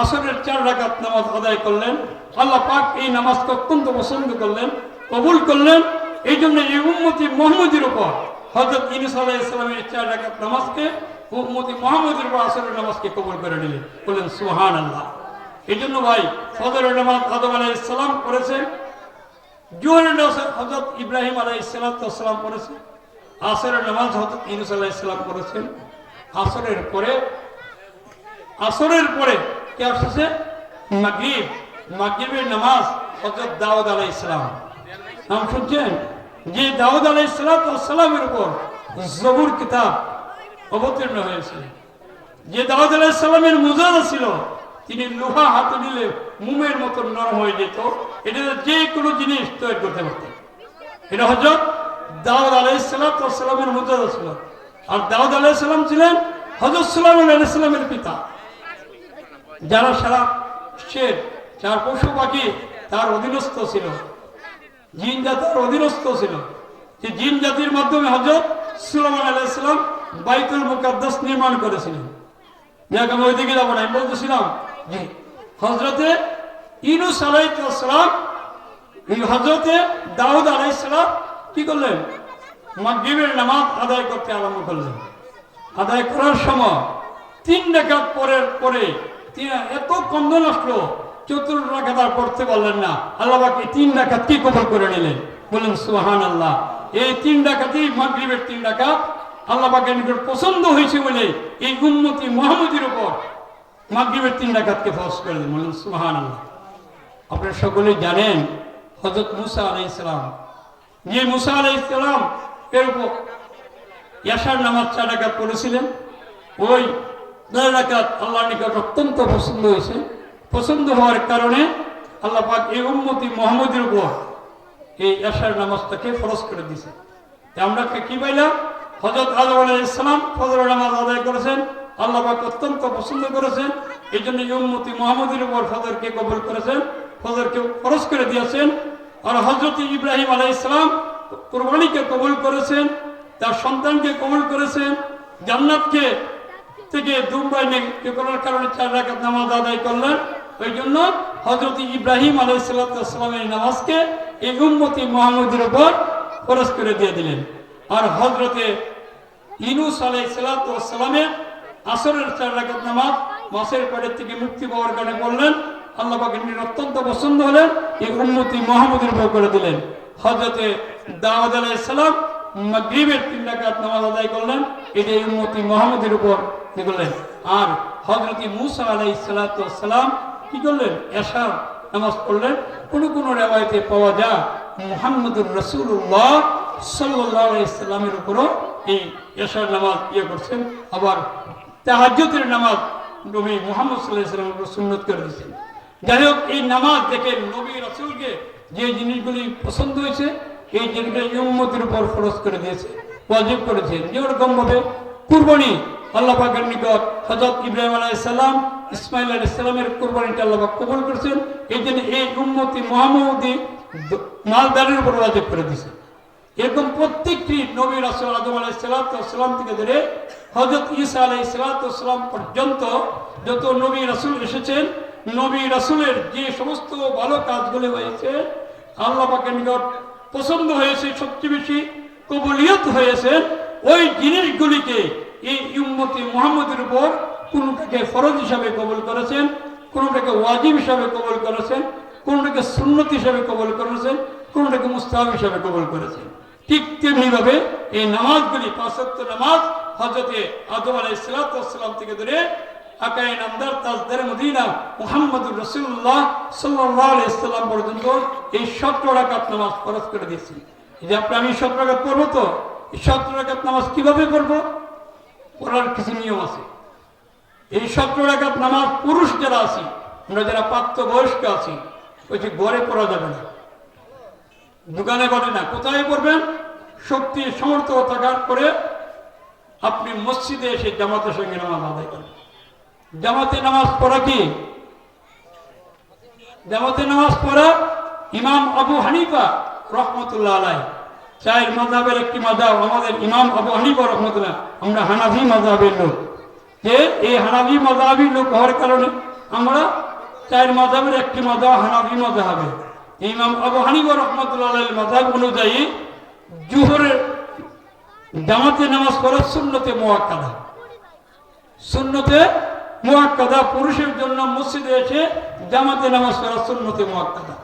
আসরের 4 রাকাত নামাজ আদায় করলেন। আল্লাহ পাক এই নামাজকে অত্যন্ত পছন্দ করলেন, কবুল করলেন। এই জন্য এই উম্মতি মুহাম্মদের উপর হযরত ইউনূস আলাইহিস সালামের 4 রাকাত নামাজকে উম্মতি মুহাম্মদের উপর আসরের নামাজকে কবুল করে নিলেন। বলেন সুবহানাল্লাহ। এই জন্য ভাই ফজরের নামাজ আদম আলাইহিস সালাম করেছেন, জোহরের নামাজ হযরত ইব্রাহিম আলাইহিস সালাম করেছেন, আসরের নামাজ হযরত ইউনূস আলাইহিস সালাম করেছেন। আসরের পরে কে আসছে? মাগরিব। মাগরিবের নামাজ হযরত দাউদ আলাইহিস সালাম। নাম শুনছেন? যে দাউদ আলাইহিস সালামের উপর জবুর কিতাব অবতীর্ণ হয়েছে। যে দাউদ আলাইহিস সালামের মুজাজা ছিল, তিনি লোহা হাতে নিলে মোমের মতো নরম হয়ে যেত, এটা যে কোনো জিনিস তৈরি করতে পারতেন। এটা হযরত দাউদ আলাইহিস সালামের মুজাজা ছিল। আর দাউদ আলাইহিস সালাম ছিলেন হযরত সুলাইমান আলাইহিস সালামের পিতা। যারা সারা বিশ্বের 4 পশু পাখি তার অধীনস্থ ছিল, জিন জাতির অধীনস্থ ছিল। যে জিন জাতির মাধ্যমে হযরত সুলাইমান আলাইহিস সালাম বাইতুল মুকাদ্দাস নির্মাণ করেছিলেন। যাক আমি ওইদিকে যাবো না, আমি বলতেছিলাম যে হযরতে ইউনূস আলাইহিস সালাম হযরতে দাউদ আলাইহিস সালাম কি করলেন? মাগরিবের নামাজ আদায় করতে আরম্ভ করলেন। আদায় করার সময় 3 রাকাত পরে এত কন্দন আসলো, 4 রাকাত আর পড়তে পারলেন না। আল্লাহ পাক এই 3 রাকাত কি কবুল করে নিলেন। বলেন সুবহানাল্লাহ। এই 3 রাকাতই মাগরিবের 3 রাকাত আল্লাহ পাকের নিকট পছন্দ হয়েছে বলে এই উম্মতি মুহাম্মদের উপর মাগরিবের 3 রাকাতকে ফরজ করে দিলেন। বলেন সুবহানাল্লাহ। আপনারা সকলেই জানেন হযরত মুসা আলাইহিস সালাম, যে মুসা আলাইহিস সালাম এর উপর ইয়াশার নামাজ 4 রাকাত পড়েছিলেন, ওই 4 রাকাত আল্লাহর নিকট অত্যন্ত পছন্দ হয়েছে। পছন্দ হওয়ার কারণে আল্লাহ পাক এই উম্মতি মুহাম্মদের উপর এই ইয়াশার নামাজটাকে ফরজ করে দিয়েছে। আমরা কি পাইলাম? হযরত আদম আলাইহিস সালাম ফজরের নামাজ আদায় করেছেন, আল্লাহ পাক অত্যন্ত পছন্দ করেছেন। এই জন্য এই উম্মতি মুহাম্মদের উপর ফজরকে কবুল করেছেন, ফজরকে ফরজ করে দিয়েছেন। আর হযরত ইব্রাহিম আলাইহিস সালাম কুরবানিকে কবুল করেছেন, তার সন্তানকে কবুল করেছেন, জান্নাতকে থেকে দুম্বাইনে করার কারণে 4 রাকাত নামাজ আদায় করলেন। ওই জন্য হযরত ইব্রাহিম আলাইহিস সালামের নামাজকে এই উম্মতি মুহাম্মদের উপর ফরজ করে দিয়ে দিলেন। আর হযরতে ইউনূস আলাইহিস সালামের আসরের 4 রাকাত নামাজ মাছের পেটের থেকে মুক্তি পাওয়ার কারণে বললেন, আল্লাহ পাকের অত্যন্ত পছন্দ হলেন, এই উম্মতি মুহাম্মদের উপর করে দিলেন। হযরতে দাউদ আলাইহিস সালাম মাগরিবের 3 রাকাত নামাজ আদায় করলেন, এটা এই উম্মতি মুহাম্মদের উপর করলেন। আর হযরত মুসা আলাইহিস সালাম কি করলেন? এশার নামাজ পড়লেন। কোন কোন রিওয়ায়াতে পাওয়া যায় মুহাম্মদুর রাসূলুল্লাহ সাল্লাল্লাহু আলাইহি সাল্লামের উপরও এই এশার নামাজ করছেন। আবার তাহাজ্জুদের নামাজ নবী মুহাম্মদ সাল্লাল্লাহু আলাইহি ওয়াসাল্লামের উপর সুন্নাত করে দিয়েছেন। যাই হোক, এই নামাজ দেখে নবী রাসূলকে যে জিনিসগুলি পছন্দ হয়েছে এই জিনিসগুলি উম্মতের উপর ফরজ করে দিয়েছে, ওয়াজিব করেছেন। যেরকম ভাবে কুরবানি আল্লাহ পাকের নিকট হযরত ইব্রাহিম আলাইহিস সালাম, ইসমাঈল আলাইহিস সালামের কুরবানিটা আল্লাহ পাক কবুল করেছেন। এই জন্য এই উম্মতি মুহাম্মদী মালদারের উপর ওয়াজিব করে দিয়েছে। এরকম প্রত্যেকটি নবী রাসূল আদম আলাইহিস সালাম থেকে ধরে হযরত ঈসা আলাইহিস সালাম পর্যন্ত যত নবী রাসূল এসেছেন, নবী রাসূলের যে সমস্ত ভালো কাজগুলো হয়েছে আল্লাহ পাকের নিকট পছন্দ হয়েছে, সবচেয়ে বেশি কবুলিয়ত হয়েছে, ওই জিনিসগুলিকে এই উম্মতি মুহাম্মদের উপর কোনটাকে ফরজ হিসাবে কবুল করেছেন, কোনটাকে ওয়াজিব হিসাবে কবুল করেছেন, কোনটাকে সুন্নত হিসাবে কবুল করেছেন, কোনটাকে মুস্তাহাব হিসাবে কবুল করেছেন। ঠিক তেমনি ভাবে এই নামাজগুলি 5 ওয়াক্ত নামাজ হযরতে আদম আলাইহিস সালাম থেকে ধরে আকায়ে নামদার তাজদার মদিনা মুহাম্মদুর রাসূলুল্লাহ সাল্লাল্লাহু আলাইহি ওয়াসাল্লাম পর্যন্ত এই 17 রাকাত নামাজ ফরজ করে দিয়েছি। এই যে আমি 17 রাকাত পড়ব, তো এই 17 রাকাত নামাজ কিভাবে পড়ব? পড়ার কিছু নিয়ম আছে। এই 17 রাকাত নামাজ পুরুষ যারা আছি, আমরা যারা প্রাপ্তবয়স্ক আছি, ওই যে ঘরে পড়া যাবে না, দোকানে পড়ে না। কোথায় পড়বেন? শক্তি সমর্থ থাকার পরে আপনি মসজিদে এসে জামাতের সঙ্গে নামাজ আদায় করবেন। জামাতে নামাজ পড়া কি? জামাতে নামাজ পড়া ইমাম আবু হানিফা রহমতুল্লাহ আলাইহি, 4 মাযহাবের একটি মাযহাব আমাদের ইমাম আবু হানিফা রহমতুল্লাহ। আমরা হানাফি মাযহাবের লোক, যে এই হানাফি মাযহাবের লোক হওয়ার কারণে আমরা চার মাযহাবের একটি মাযহাব হানাফি মাযহাবে ইমাম আবু হানিফা রাহমাতুল্লাহ আলাইহির মাযহাব অনুযায়ী জোহরের জামাতে নামাজ পড়া সুন্নতে মুআক্কাদা। সুন্নতে মুআক্কাদা পুরুষের জন্য মসজিদে এসে জামাতে নামাজ পড়া সুন্নতে মুআক্কাদা।